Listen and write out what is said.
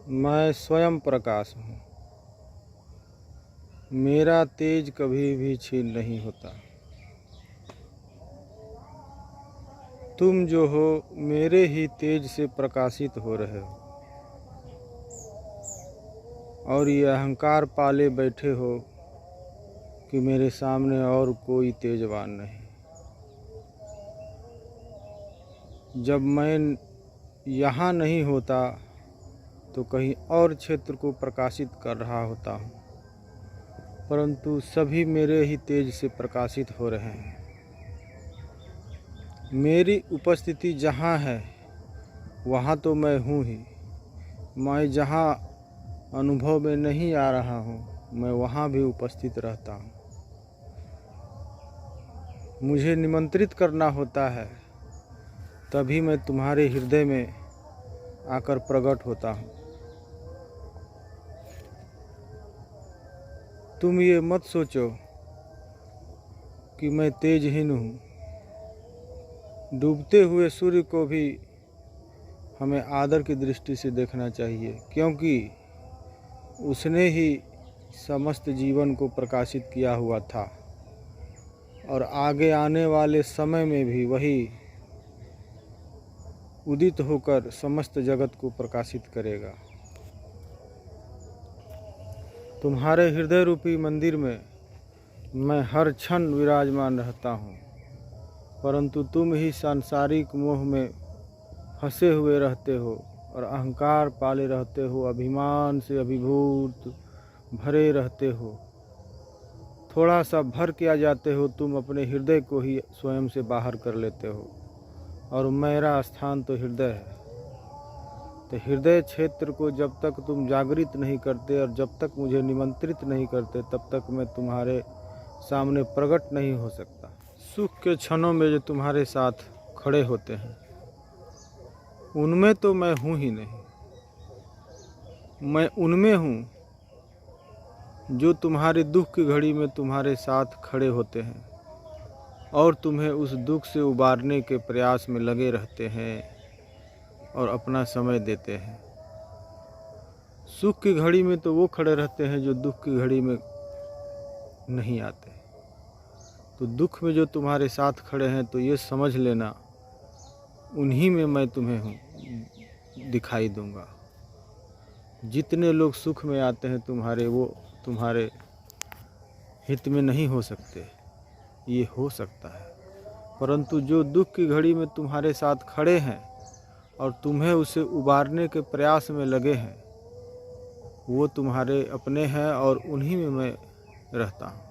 मैं स्वयं प्रकाश हूँ। मेरा तेज कभी भी छीन नहीं होता। तुम जो हो मेरे ही तेज से प्रकाशित हो रहे हो और ये अहंकार पाले बैठे हो कि मेरे सामने और कोई तेजवान नहीं। जब मैं यहाँ नहीं होता तो कहीं और क्षेत्र को प्रकाशित कर रहा होता हूँ, परंतु सभी मेरे ही तेज से प्रकाशित हो रहे हैं। मेरी उपस्थिति जहाँ है वहाँ तो मैं हूँ ही। मैं जहाँ अनुभव में नहीं आ रहा हूँ मैं वहाँ भी उपस्थित रहता हूँ। मुझे निमंत्रित करना होता है तभी मैं तुम्हारे हृदय में आकर प्रकट होता हूँ। तुम ये मत सोचो कि मैं तेजहीन हूँ। डूबते हुए सूर्य को भी हमें आदर की दृष्टि से देखना चाहिए, क्योंकि उसने ही समस्त जीवन को प्रकाशित किया हुआ था और आगे आने वाले समय में भी वही उदित होकर समस्त जगत को प्रकाशित करेगा। तुम्हारे हृदय रूपी मंदिर में मैं हर क्षण विराजमान रहता हूँ, परंतु तुम ही सांसारिक मोह में फंसे हुए रहते हो और अहंकार पाले रहते हो, अभिमान से अभिभूत भरे रहते हो। थोड़ा सा भर के आ जाते हो तुम अपने हृदय को ही स्वयं से बाहर कर लेते हो, और मेरा स्थान तो हृदय है। तो हृदय क्षेत्र को जब तक तुम जागृत नहीं करते और जब तक मुझे निमंत्रित नहीं करते तब तक मैं तुम्हारे सामने प्रकट नहीं हो सकता। सुख के क्षणों में जो तुम्हारे साथ खड़े होते हैं उनमें तो मैं हूँ ही नहीं। मैं उनमें हूँ जो तुम्हारे दुख की घड़ी में तुम्हारे साथ खड़े होते हैं और तुम्हें उस दुख से उबारने के प्रयास में लगे रहते हैं और अपना समय देते हैं। सुख की घड़ी में तो वो खड़े रहते हैं जो दुख की घड़ी में नहीं आते। तो दुख में जो तुम्हारे साथ खड़े हैं तो ये समझ लेना उन्हीं में मैं तुम्हें हूँ दिखाई दूंगा। जितने लोग सुख में आते हैं वो तुम्हारे हित में नहीं हो सकते। ये हो सकता है, परंतु जो दुख की घड़ी में तुम्हारे साथ खड़े हैं और तुम्हें उसे उबारने के प्रयास में लगे हैं वो तुम्हारे अपने हैं और उन्हीं में मैं रहता हूँ।